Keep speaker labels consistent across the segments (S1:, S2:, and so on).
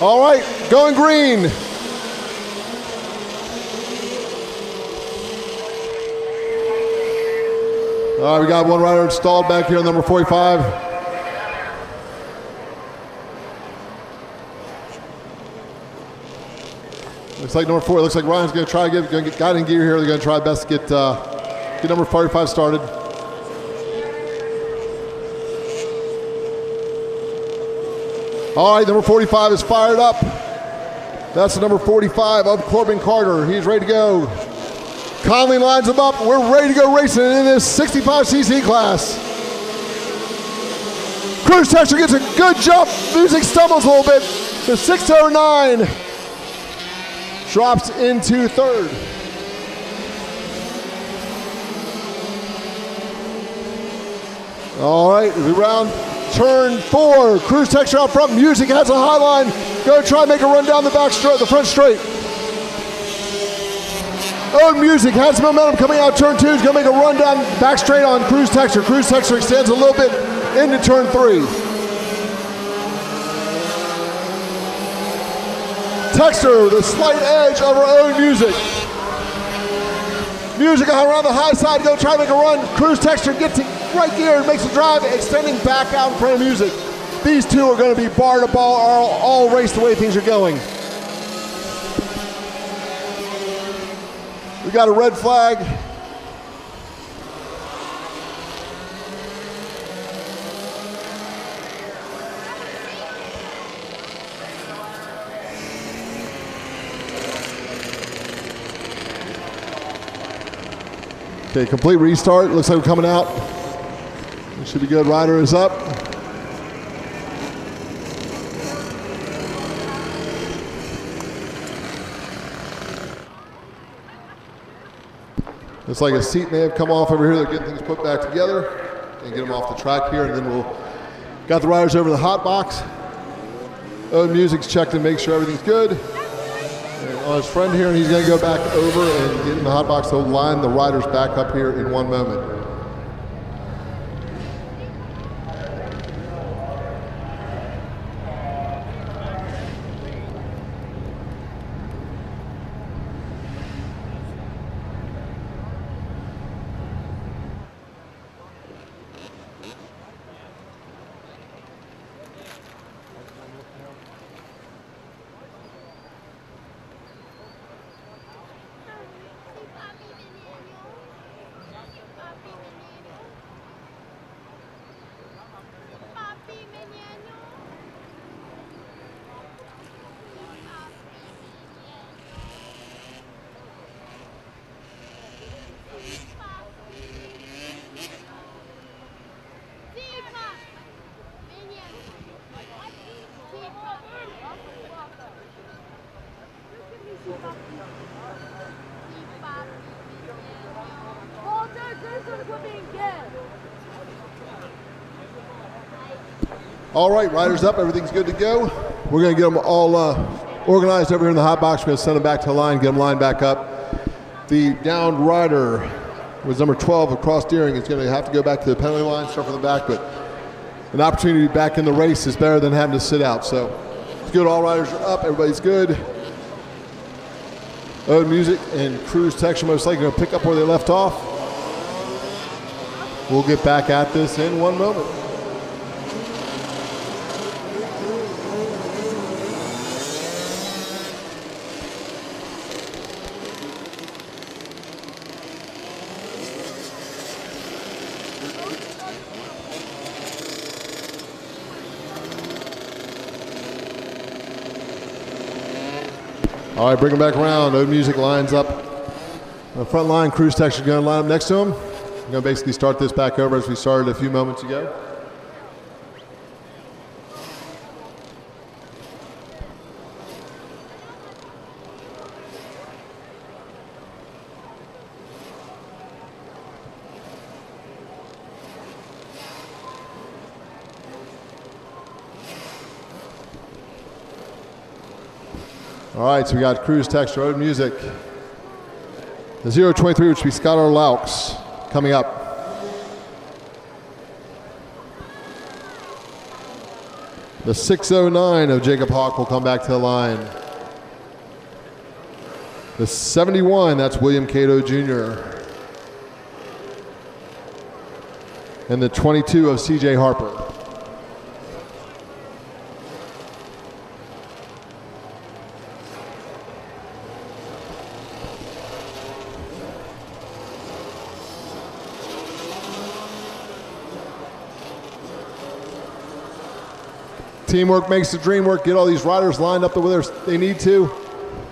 S1: All right, going green. All right, we got one rider installed back here, number 45. Looks like number 4. Looks like Ryan's going to try to get guiding gear here. They're going to try best to get number 45 started. All right, number 45 is fired up. That's the number 45 of Corbin Carter. He's ready to go. Conley lines him up. We're ready to go racing in this 65cc class. Cory Texter gets a good jump. Music stumbles a little bit. The 609 drops into third. All right, as we round turn 4. Cory Texter out front. Music has a high line. Go try and make a run down the back straight, the front straight. Music has momentum coming out turn 2. He's going to make a run down back straight on Cory Texter. Cory Texter extends a little bit into turn 3. Texter, the slight edge over Music. Music around the high side, go try to make a run. Cory Texter gets it right gear and makes a drive, extending back out in front of Music. These two are going to be bar to ball all race the way things are going. We got a red flag. Okay, complete restart. Looks like we're coming out. It should be good. Rider is up. Looks like a seat may have come off over here. They're getting things put back together and get them off the track here, and then we'll got the riders over the hot box. Music's checked to make sure everything's good. And on his friend here, and he's going to go back over and get in the hot box. He'll line the riders back up here in one moment. All right, riders up, everything's good to go. We're gonna get them all organized over here in the hot box. We're gonna send them back to the line, get them lined back up. The downed rider was number 12 across steering. Is gonna have to go back to the penalty line, start from the back, but an opportunity to be back in the race is better than having to sit out. So it's good, all riders are up, everybody's good. Music and Cory Texter most likely gonna pick up where they left off. We'll get back at this in one moment. All right, bring him back around. Music lines up. On the front line, Cory Texter going to line up next to him. We're going to basically start this back over as we started a few moments ago. All right, so we got Cory Texter, Music. The 023, which will be Scott Laux, coming up. The 609 of Jacob Hawk will come back to the line. The 71, that's William Cato Jr. And the 22 of CJ Harper. Teamwork makes the dream work. Get all these riders lined up the way they need to.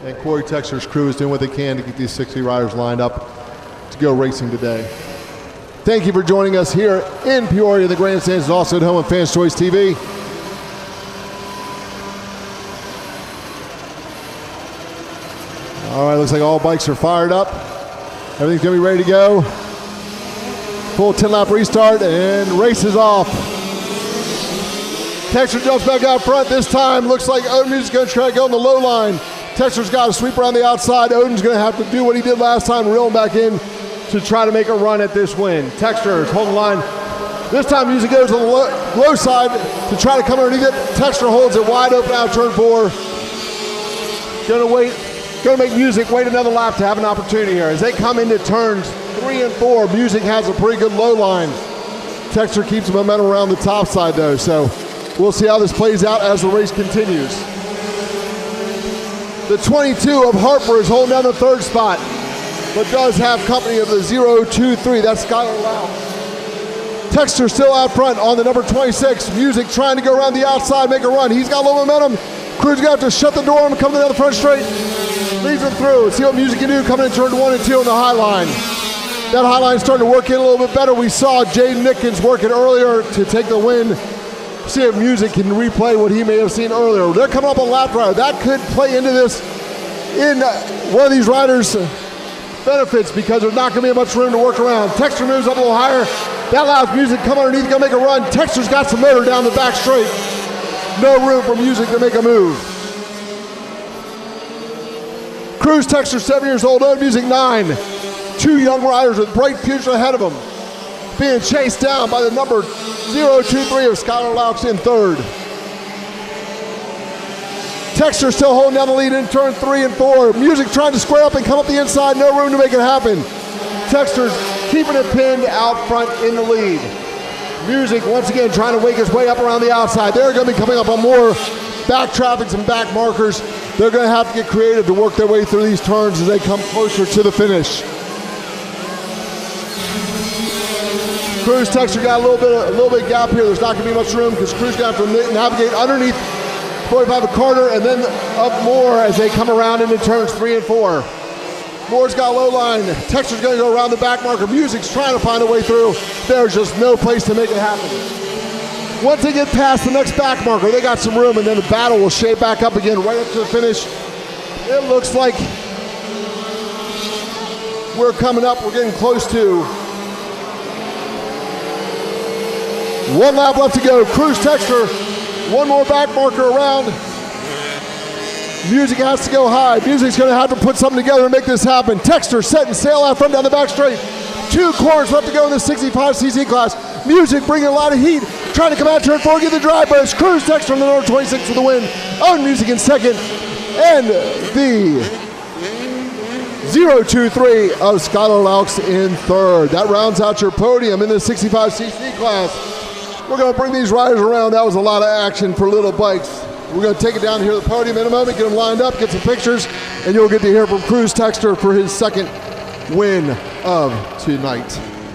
S1: And Cory Texter's crew is doing what they can to get these 60 riders lined up to go racing today. Thank you for joining us here in Peoria, the grandstands, and also at home on Fans Choice TV. All right, looks like all bikes are fired up. Everything's gonna be ready to go. Full 10-lap restart and race is off. Texter jumps back out front. This time looks like Odin's going to try to go on the low line. Texter's got to sweep around the outside. Odin's going to have to do what he did last time, reel him back in to try to make a run at this win. Texter is holding the line. This time Music goes on the low side to try to come underneath it. Texter holds it wide open out turn 4. Going to make Music wait another lap to have an opportunity here. As they come into turns 3 and 4, Music has a pretty good low line. Texter keeps the momentum around the top side though, so we'll see how this plays out as the race continues. The 22 of Harper is holding down the 3rd spot, but does have company of the 023. That's Skylar Lau. Texter still out front on the number 26. Music trying to go around the outside, make a run. He's got low momentum. Crew's going to have to shut the door on him, coming down the front straight. Leads him through. See what Music can do coming in turn 1 and 2 on the high line. That high line's starting to work in a little bit better. We saw Jaden Nickens working earlier to take the win. See if Music can replay what he may have seen earlier. They're coming up on lap rider. That could play into this in one of these riders' benefits because there's not going to be much room to work around. Texter moves up a little higher. That allows Music to come underneath, go make a run. Texter's got some motor down the back straight. No room for Music to make a move. Cruz Texter, 7 years old, owned Music 9. 2 young riders with bright future ahead of them. Being chased down by the number 023 of Skylar Laux in 3rd. Texter still holding down the lead in turn 3 and 4. Music trying to square up and come up the inside. No room to make it happen. Texter's keeping it pinned out front in the lead. Music once again trying to wake his way up around the outside. They're going to be coming up on more back traffics and back markers. They're going to have to get creative to work their way through these turns as they come closer to the finish. Cruz Texter got a little bit gap here. There's not going to be much room because Cruz going to have to navigate underneath 45 of Carter and then up more as they come around into turns 3 and 4. Moore's got a low line. Texter's going to go around the back marker. Music's trying to find a way through. There's just no place to make it happen. Once they get past the next back marker, they got some room, and then the battle will shape back up again right up to the finish. It looks like we're coming up. We're getting close to 1 lap left to go. Cruz Texter, 1 more back marker around. Music has to go high. Music's going to have to put something together to make this happen. Texter setting sail out front down the back straight. 2 corners left to go in the 65cc class. Music bringing a lot of heat, trying to come out turn 4, get the drive, but it's Cruz Texter on the number 26 for the win. Own Music in 2nd, and the 023 of Skylar Laux in 3rd. That rounds out your podium in the 65cc class. We're going to bring these riders around. That was a lot of action for little bikes. We're going to take it down here to the podium in a moment, get them lined up, get some pictures, and you'll get to hear from Cruz Texter for his 2nd win of tonight.